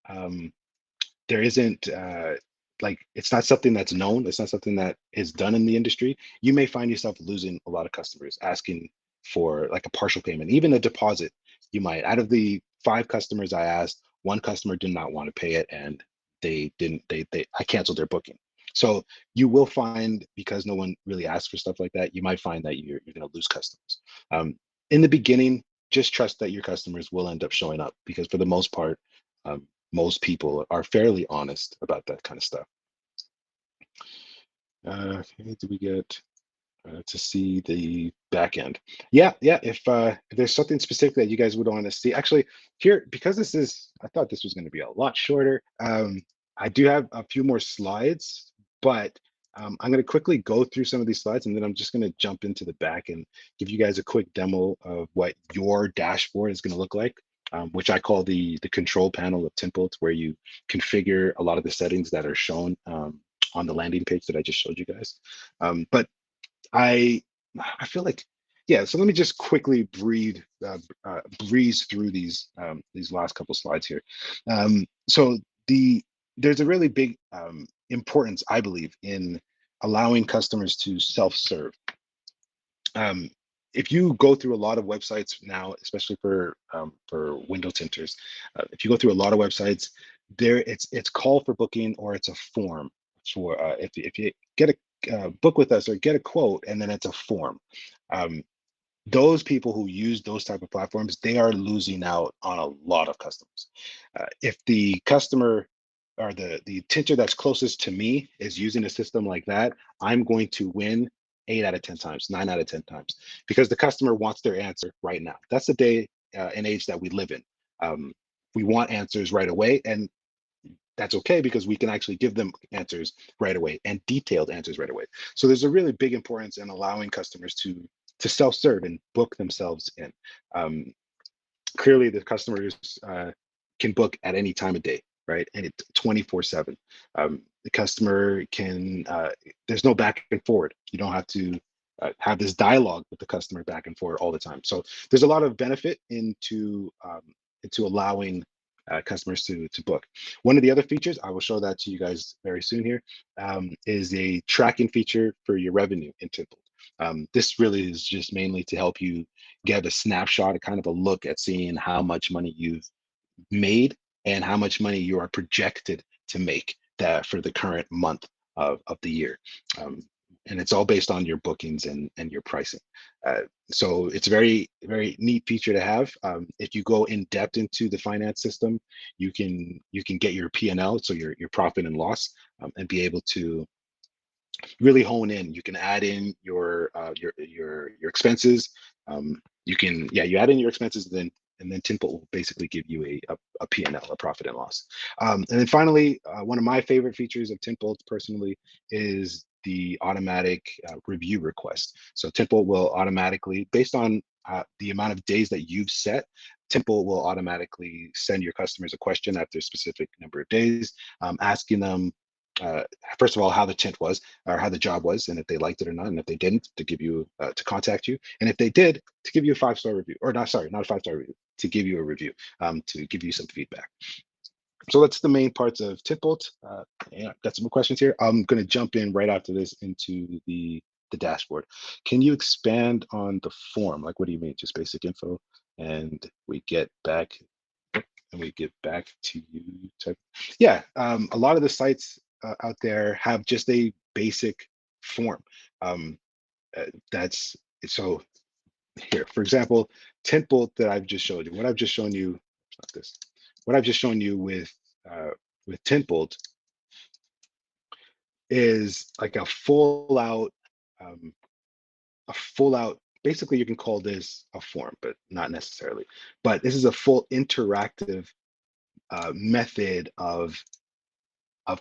um, there isn't like it's not something that's known, it's not something that is done in the industry, you may find yourself losing a lot of customers asking for like a partial payment, even a deposit. You might, out of the 5 customers I asked, one customer did not want to pay it and they didn't they I canceled their booking. So you will find, because no one really asks for stuff like that, you might find that you're going to lose customers. In the beginning, just trust that your customers will end up showing up, because for the most part, most people are fairly honest about that kind of stuff. Okay, do we get to see the back end? Yeah, yeah. If there's something specific that you guys would want to see, actually, here, because this is, I thought this was going to be a lot shorter. I do have a few more slides, but I'm going to quickly go through some of these slides, and then I'm just going to jump into the back and give you guys a quick demo of what your dashboard is going to look like. Which I call the control panel of Tint Bolt, where you configure a lot of the settings that are shown on the landing page that I just showed you guys. But I I feel like, yeah. So let me just quickly breeze through these last couple slides here. So there's a really big importance, I believe, in allowing customers to self-serve. um, if you go through a lot of websites now, especially for window tinters, if you go through a lot of websites, there it's call for booking, or it's a form for if you get a book with us or get a quote, and then it's a form. Um, those people who use those type of platforms, they are losing out on a lot of customers. If the customer or the tinter that's closest to me is using a system like that, I'm going to win 8 out of 10 times, 9 out of 10 times, because the customer wants their answer right now. That's the day and age that we live in. We want answers right away, and that's okay, because we can actually give them answers right away, and detailed answers right away. So there's a really big importance in allowing customers to self-serve and book themselves in. Um, Clearly, the customers can book at any time of day, right? And it's 24/7. The customer can, there's no back and forward. You don't have to have this dialogue with the customer back and forth all the time. So there's a lot of benefit into allowing customers to book. One of the other features, I will show that to you guys very soon here, is a tracking feature for your revenue in Tint Bolt. This really is just mainly to help you get a snapshot, a kind of a look at seeing how much money you've made and how much money you are projected to make that for the current month of the year. Um, and it's all based on your bookings and your pricing. So it's a very, very neat feature to have. If you go in depth into the finance system, you can get your P&L, so your profit and loss, and be able to really hone in. You can add in your expenses. You can, yeah, you add in your expenses, and then Tint Bolt will basically give you a P&L, a profit and loss. And then finally, one of my favorite features of Tint Bolt personally is the automatic review request. So Tint Bolt will automatically, based on the amount of days that you've set, Tint Bolt will automatically send your customers a question after a specific number of days, asking them, uh, first of all, how the tint was, or how the job was, and if they liked it or not, and if they didn't, to give you to contact you, and if they did, to give you a 5-star review, or not, sorry, not a 5-star review, to give you a review, to give you some feedback. So that's the main parts of Tint Bolt. Yeah, got some more questions here. I'm going to jump in right after this into the dashboard. Can you expand on the form? Like, what do you mean? Just basic info, and we get back and we get back to you. Type. Yeah, a lot of the sites out there have just a basic form. Um, that's so here, for example, Tint Bolt that I've just showed you. What I've just shown you, not this. What I've just shown you with Tint Bolt is like um, a full out. Basically, you can call this a form, but not necessarily. But this is a full interactive method of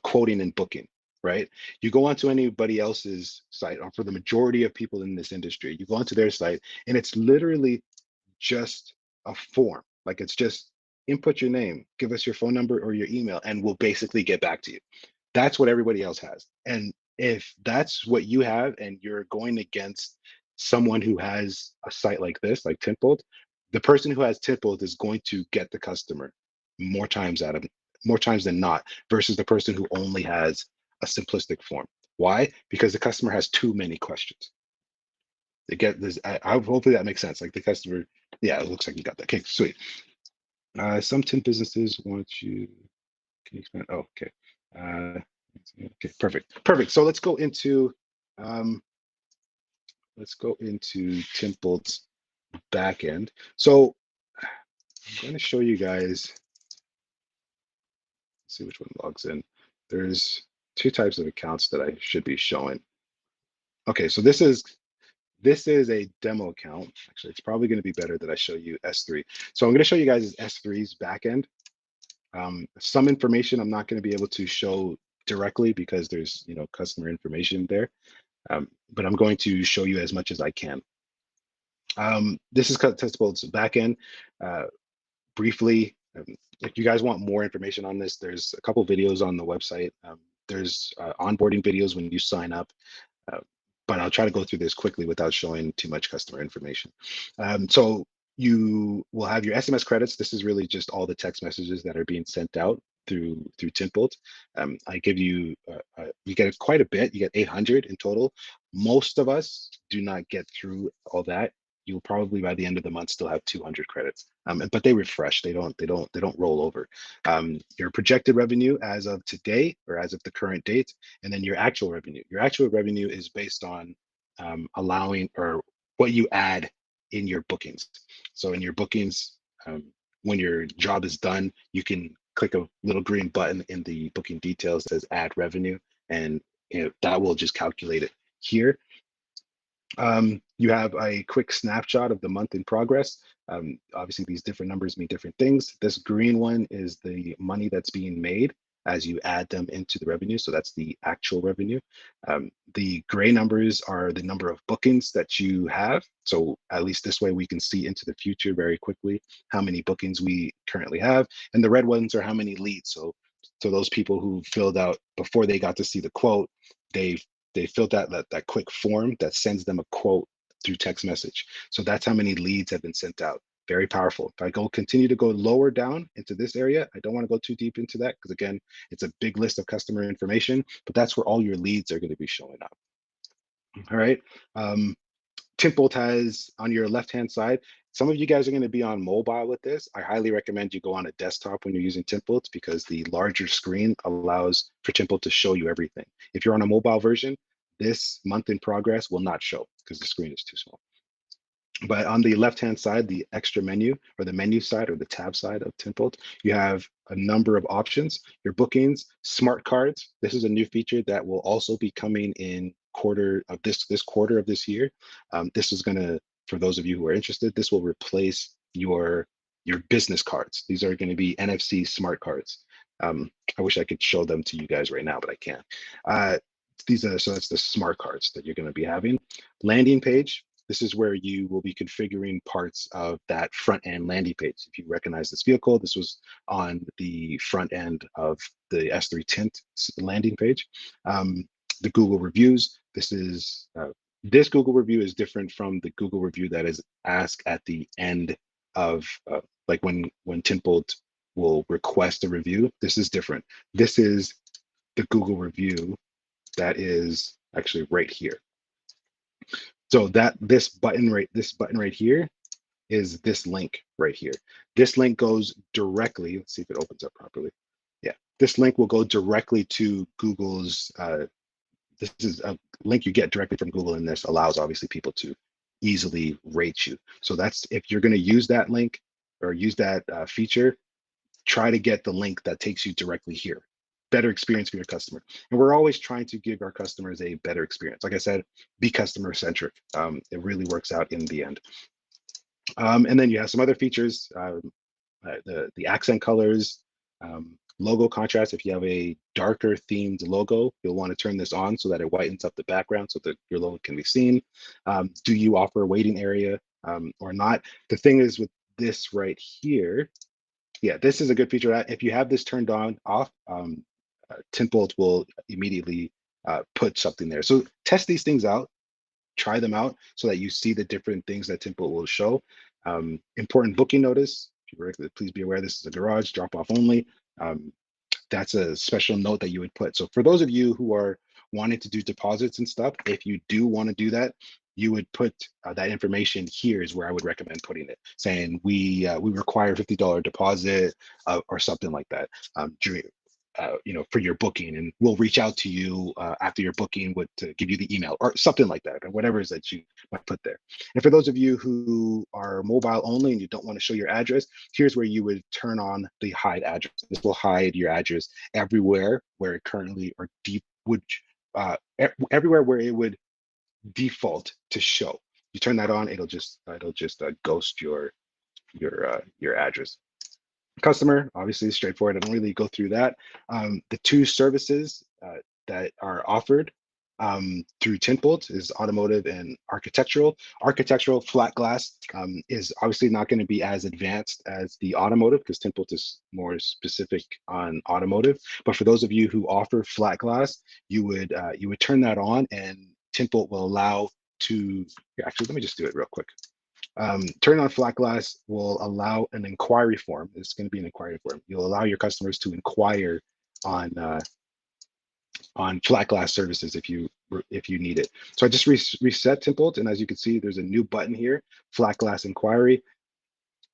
quoting and booking, right? You go onto anybody else's site, or for the majority of people in this industry, you go onto their site, and it's literally just a form. Like, it's just input your name, give us your phone number or your email, and we'll basically get back to you. That's what everybody else has. And if that's what you have, and you're going against someone who has a site like this, like Tint Bolt, the person who has Tint Bolt is going to get the customer more times out of more times than not, versus the person who only has a simplistic form. Why? Because the customer has too many questions. They get this. Hopefully that makes sense. Like, the customer, yeah, it looks like you got that. Okay, sweet. Some tint businesses want you. Can you expand? Oh, okay. Okay, perfect. So let's go into Tint Bolt's backend. So I'm going to show you guys. Let's see which one logs in. There's two types of accounts that I should be showing. Okay, so this is a demo account. Actually, it's probably going to be better that I show you S3. So I'm going to show you guys S3's backend. Some information I'm not going to be able to show directly because there's customer information there. But I'm going to show you as much as I can. This is Tint Bolt's backend. Uh, Briefly, if you guys want more information on this, there's a couple videos on the website. There's onboarding videos when you sign up. Uh, but I'll try to go through this quickly without showing too much customer information. So you will have your SMS credits. This is really just all the text messages that are being sent out through Tint Bolt. I give you you get quite a bit. You get 800 in total. Most of us do not get through all that. You'll probably by the end of the month still have 200 credits. But they refresh. They don't roll over. Your projected revenue as of today or as of the current date, and then your actual revenue. Your actual revenue is based on allowing or what you add in your bookings. So in your bookings, when your job is done, you can click a little green button in the booking details that says add revenue, and that will just calculate it here. You have a quick snapshot of the month in progress. Obviously, these different numbers mean different things. This green one is the money that's being made as you add them into the revenue. So that's the actual revenue. The gray numbers are the number of bookings that you have. So at least this way we can see into the future very quickly how many bookings we currently have. And the red ones are how many leads. So those people who filled out before they got to see the quote, they filled that quick form that sends them a quote through text message. So that's how many leads have been sent out. Very powerful. If I continue to go lower down into this area, I don't want to go too deep into that because again, it's a big list of customer information, but that's where all your leads are going to be showing up. All right. Tint Bolt has on your left-hand side, some of you guys are going to be on mobile with this. I highly recommend you go on a desktop when you're using Tint Bolt because the larger screen allows for Tint Bolt to show you everything. If you're on a mobile version, this month in progress will not show because the screen is too small. But on the left-hand side, the extra menu or the menu side or the tab side of Tint Bolt, you have a number of options. Your bookings, smart cards. This is a new feature that will also be coming in quarter of this quarter of this year. This is going to, for those of you who are interested, this will replace your business cards. These are going to be NFC smart cards. I wish I could show them to you guys right now, but I can't. So that's the smart cards that you're going to be having. Landing page. This is where you will be configuring parts of that front end landing page. If you recognize this vehicle, this was on the front end of the S3 Tint landing page. The Google reviews. This Google review is different from the Google review that is asked at the end of like when Tint Bolt will request a review. This is different. This is the Google review that is actually right here. So this button right here is this link right here. This link goes directly, let's see if it opens up properly. Yeah, this link will go directly to Google's, this is a link you get directly from Google, and this allows obviously people to easily rate you. So that's, if you're gonna use that link or use that feature, try to get the link that takes you directly here. Better experience for your customer. And we're always trying to give our customers a better experience. Like I said, be customer centric. It really works out in the end. And then you have some other features, the accent colors, logo contrast. If you have a darker themed logo, you'll want to turn this on so that it whitens up the background so that your logo can be seen. Do you offer a waiting area or not? The thing is with this right here, yeah, this is a good feature. If you have this turned on off, Tint Bolt will immediately put something there. So test these things out, try them out so that you see the different things that Tint Bolt will show. Important booking notice. Please be aware this is a garage drop off only. That's a special note that you would put. So for those of you who are wanting to do deposits and stuff, if you do want to do that, you would put that information here is where I would recommend putting it, saying we require $50 deposit or something like that. for your booking, and we'll reach out to you after your booking with to give you the email or something like that, or whatever it is that you might put there. And for those of you who are mobile only and you don't want to show your address, here's where you would turn on the hide address. This will hide your address everywhere where it currently or deep would everywhere where it would default to show. You turn that on, it'll just ghost your address. Customer, obviously straightforward. I don't really go through that. The two services that are offered through Tint Bolt is automotive and architectural. Architectural flat glass is obviously not going to be as advanced as the automotive because Tint Bolt is more specific on automotive. But for those of you who offer flat glass, you would turn that on, and Tint Bolt will allow to. Actually, let me just do it real quick. Turn on flat glass will allow an inquiry form. It's going to be an inquiry form. You'll allow your customers to inquire on flat glass services if you need it. So I just reset Tint Bolt, and as you can see, there's a new button here, flat glass inquiry,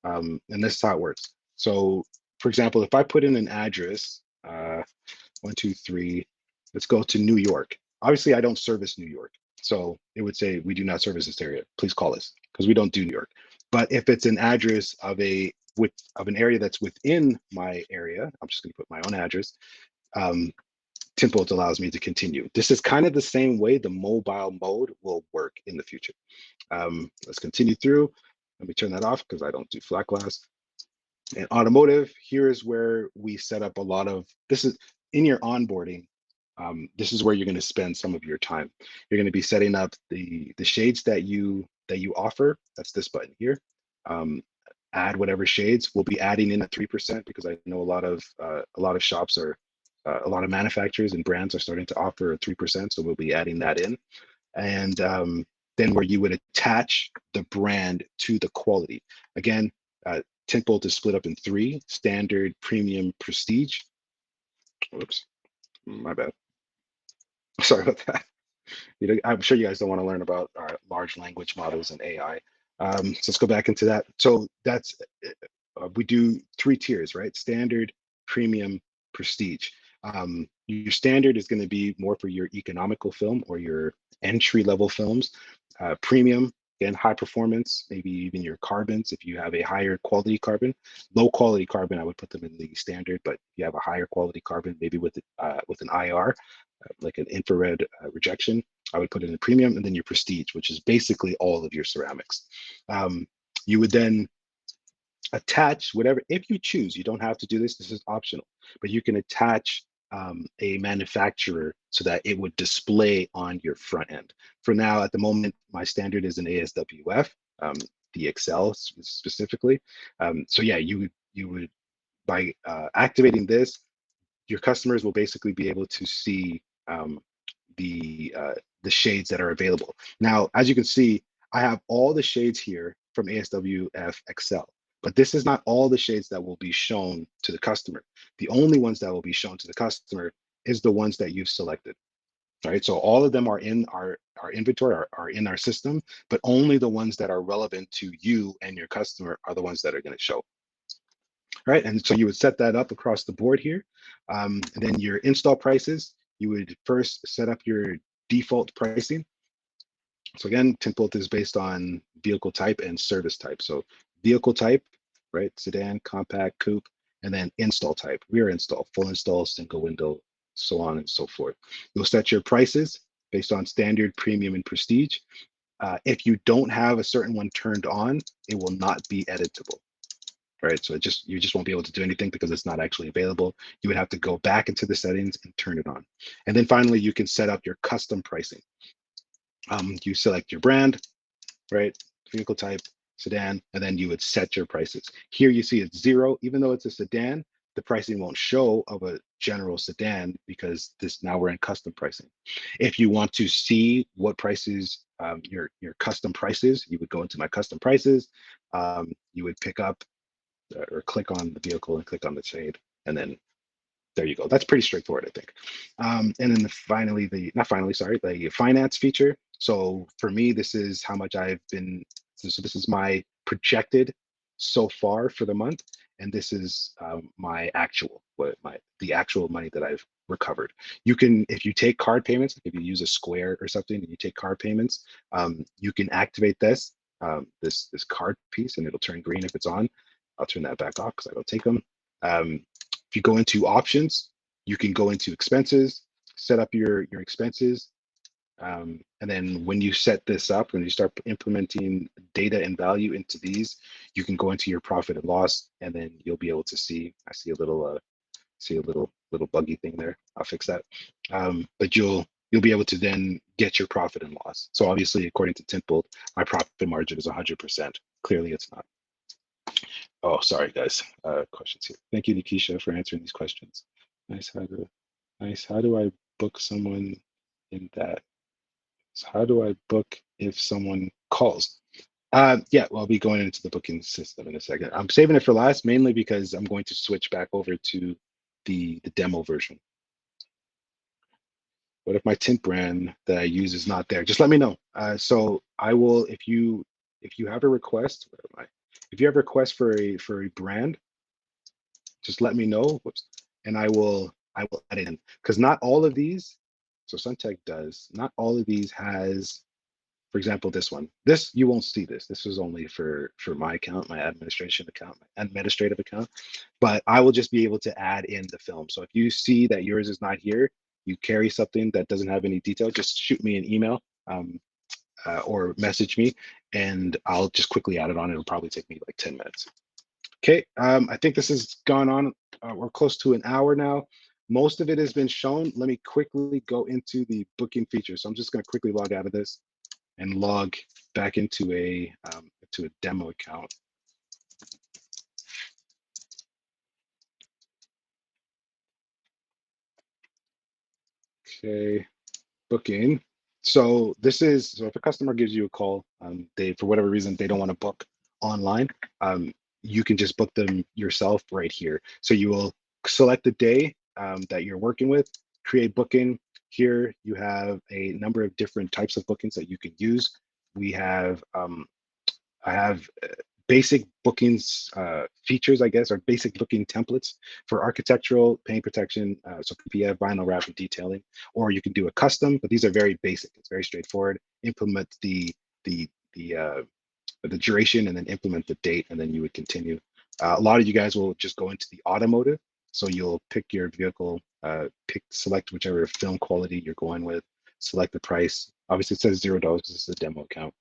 and this is how it works. So, for example, if I put in an address, 123, let's go to New York. Obviously, I don't service New York. So it would say, we do not service this area. Please call us, because we don't do New York. But if it's an address of an area that's within my area, I'm just going to put my own address. Tint Bolt allows me to continue. This is kind of the same way the mobile mode will work in the future. Let's continue through. Let me turn that off because I don't do flat glass. And automotive, here is where we set up a lot of, this is in your onboarding. This is where you're going to spend some of your time. You're going to be setting up the shades that you offer. That's this button here. Add whatever shades. We'll be adding in at 3% because I know a lot of shops are, a lot of manufacturers and brands are starting to offer 3%. So we'll be adding that in, and then where you would attach the brand to the quality. Again, Tint Bolt is split up in 3: standard, premium, prestige. Whoops, my bad. Sorry about that. I'm sure you guys don't want to learn about large language models and AI. So let's go back into that. So that's we do 3 tiers, right? Standard, premium, prestige. Your standard is going to be more for your economical film or your entry level films. Premium, again, high performance, maybe even your carbons. If you have a higher quality carbon, low quality carbon, I would put them in the standard. But if you have a higher quality carbon, maybe with an IR, like an infrared rejection, I would put it in premium. And then your prestige, which is basically all of your ceramics. You would then attach whatever, if you choose, you don't have to do this, this is optional, but you can attach a manufacturer so that it would display on your front end. For now, at the moment, my standard is an ASWF, the Excel specifically. So yeah, you would by activating this, your customers will basically be able to see the shades that are available. Now, as you can see, I have all the shades here from ASWF Excel, but this is not all the shades that will be shown to the customer. The only ones that will be shown to the customer is the ones that you've selected. All right, so all of them are in our inventory, are in our system, but only the ones that are relevant to you and your customer are the ones that are going to show. All right, and so you would set that up across the board here. And then your install prices, you would first set up your default pricing. So again, Tint Bolt is based on vehicle type and service type. So vehicle type, right, sedan, compact, coupe, and then install type, rear install, full install, single window, so on and so forth. You'll set your prices based on standard, premium, and prestige. If you don't have a certain one turned on, it will not be editable. Right, so you just won't be able to do anything because it's not actually available. You would have to go back into the settings and turn it on. And then finally, you can set up your custom pricing. You select your brand, right, vehicle type, sedan, and then you would set your prices. Here you see it's 0, even though it's a sedan, the pricing won't show of a general sedan because now we're in custom pricing. If you want to see what prices, your custom prices, you would go into my custom prices. You would pick up or click on the vehicle and click on the shade, and then there you go. That's pretty straightforward, I think. And then finally, the finance feature. So for me, this is how much I've been, so this is my projected so far for the month. and this is my actual, the actual money that I've recovered. You can, if you take card payments, if you use a Square or something and you take card payments, you can activate this card piece, and it'll turn green if it's on. I'll turn that back off because I don't take them. If you go into options, you can go into expenses, set up your expenses. And then when you set this up, when you start implementing data and value into these, you can go into your profit and loss, and then you'll be able to see. I see a little buggy thing there. I'll fix that. But you'll be able to then get your profit and loss. So obviously, according to Tint Bolt, my profit margin is 100%. Clearly, it's not. Oh, sorry, guys. Questions here. Thank you, Nikisha, for answering these questions. Nice. How do I book someone in that? So how do I book if someone calls? Yeah, well, I'll be going into the booking system in a second. I'm saving it for last, mainly because I'm going to switch back over to the demo version. What if my tint brand that I use is not there? Just let me know. So I will, if you have a request, where am I? If you have a request for a brand, just let me know. Whoops, and I will add it in, because not all of these. So Suntech does. Not all of these has. For example, this one. This, you won't see this. This is only for my account, my administrative account. But I will just be able to add in the film. So if you see that yours is not here, you carry something that doesn't have any detail, just shoot me an email, or message me, and I'll just quickly add it on. It'll probably take me like 10 minutes. Okay, I think this has gone on. We're close to an hour now. Most of it has been shown. Let me quickly go into the booking feature. So I'm just going to quickly log out of this and log back into a demo account. Okay, booking. So this is, so if a customer gives you a call, they, for whatever reason, they don't want to book online, you can just book them yourself right here. So you will select the day that you're working with, create booking. Here you have a number of different types of bookings that you can use. We have I have basic bookings features, I guess, or basic booking templates for architectural, paint protection, so PPF, vinyl wrap, and detailing. Or you can do a custom, but these are very basic. It's very straightforward. Implement the the duration, and then implement the date, and then you would continue. A lot of you guys will just go into the automotive, so you'll pick your vehicle, select whichever film quality you're going with, select the price. Obviously, it says $0 because it's a demo account.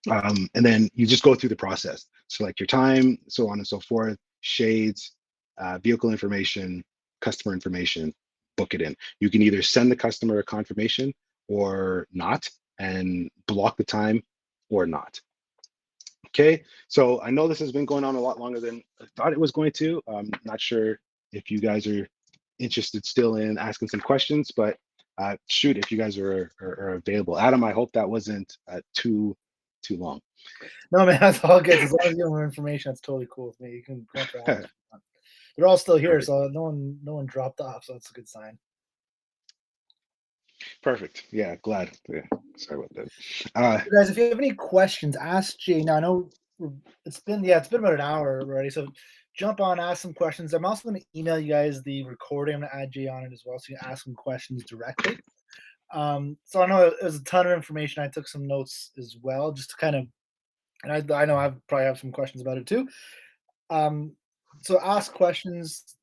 And then you just go through the process, select your time, so on and so forth, shades, vehicle information, customer information, book it in. You can either send the customer a confirmation or not, and block the time or not. Okay, so I know this has been going on a lot longer than I thought it was going to. I'm not sure if you guys are interested still in asking some questions, but shoot, if you guys are available. Adam, I hope that wasn't too long. No, man, that's all good. As long as you have more information, that's totally cool with me. You can come up for hours. They're all still here, Perfect. so no one dropped off, so that's a good sign. Perfect. Yeah, glad. Yeah, sorry about that. So guys, if you have any questions, ask Jay. Now I know it's been about an hour already, so jump on, ask some questions. I'm also going to email you guys the recording. I'm going to add Jay on it as well, so you can ask some questions directly. So I know it was a ton of information. I took some notes as well, just to kind of, and I know I probably have some questions about it too. Um, so ask questions,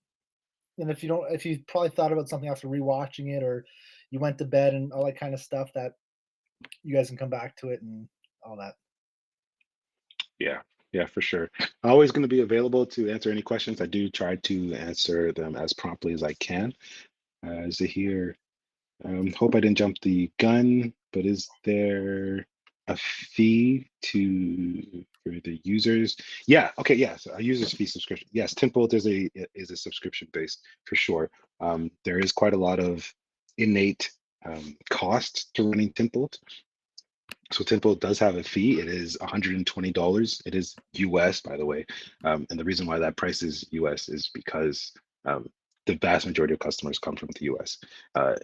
and if you probably thought about something after rewatching it, or you went to bed and all that kind of stuff, that you guys can come back to it and all that. Yeah, yeah, for sure. Always going to be available to answer any questions. I do try to answer them as promptly as I can. Zahir, hope I didn't jump the gun, but is there a fee for the users? Yeah, okay, yeah. So a user's fee subscription. Yes, Template is a subscription base for sure. There is quite a lot of innate cost to running Template. So Tempo does have a fee. It is $120. It is US, by the way. And the reason why that price is US is because the vast majority of customers come from the US.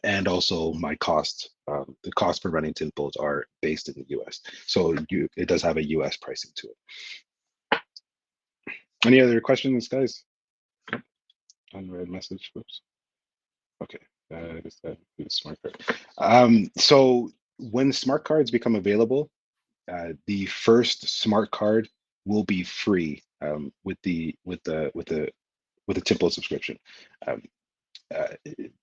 And also my cost, the cost for running Tempo are based in the US. So it does have a US pricing to it. Any other questions, guys? Unread message. Whoops. Okay. Is that the smart card? So when smart cards become available, the first smart card will be free with the Tint Bolt subscription. Um, uh,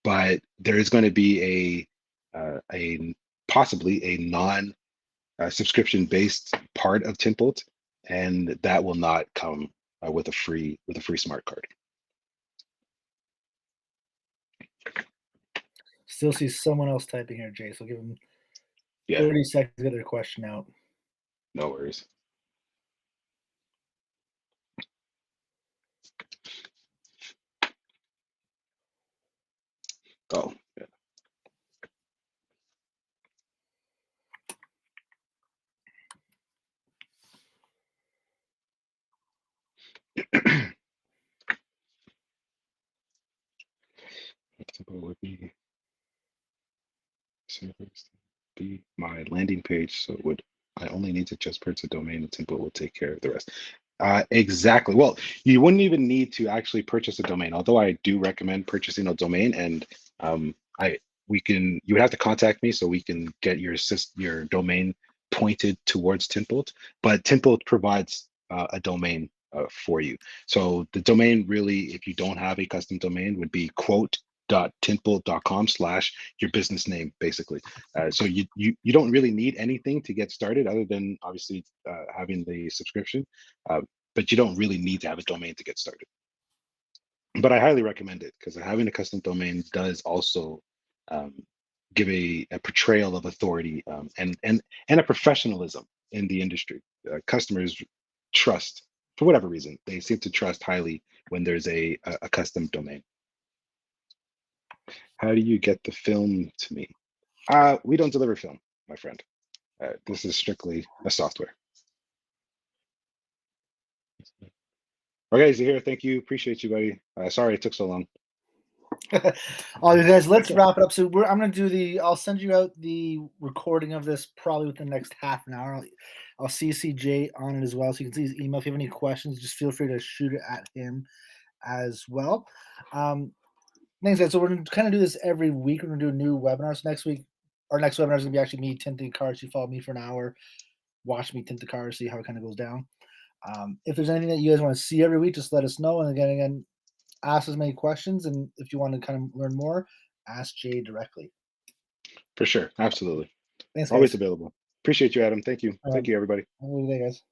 but there is going to be a possibly a non subscription based part of Tint Bolt, and that will not come with a free smart card. Still see someone else typing here, Jay. So give them Yeah, 30 seconds to get their question out. no worries. Oh, yeah. Tint Bolt would be my landing page, so it would I only need to just purchase a domain, and Tint Bolt will take care of the rest. Exactly. Well, you wouldn't even need to actually purchase a domain, although I do recommend purchasing a domain. And I we can you would have to contact me so we can get your domain pointed towards Tint Bolt. But Tint Bolt provides a domain for you. So the domain really, if you don't have a custom domain, would be quote.tintbolt.com / your business name, basically. So you don't really need anything to get started other than obviously having the subscription, but you don't really need to have a domain to get started. But I highly recommend it because having a custom domain does also um, give a portrayal of authority, and a professionalism in the industry. Customers trust, for whatever reason, they seem to trust highly when there's a custom domain. How do you get the film to me? We don't deliver film, my friend. This is strictly a software. Okay, Zahir, thank you. Appreciate you, buddy. Sorry it took so long. All right, guys, let's wrap it up. So I'm going to I'll send you out the recording of this probably within the next half an hour. I'll CC Jay on it as well. So you can see his email. If you have any questions, just feel free to shoot it at him as well. Thanks, guys. So we're going to kind of do this every week. We're going to do new webinars. Next week, our next webinar is going to be actually me tinting cars. You follow me for an hour, watch me tint the cars, see how it kind of goes down. If there's anything that you guys want to see every week, just let us know. And again, ask as many questions. And if you want to kind of learn more, ask Jay directly. For sure. Absolutely. Thanks, guys. Always available. Appreciate you, Adam. Thank you. Thank you, everybody. Have a good day, guys.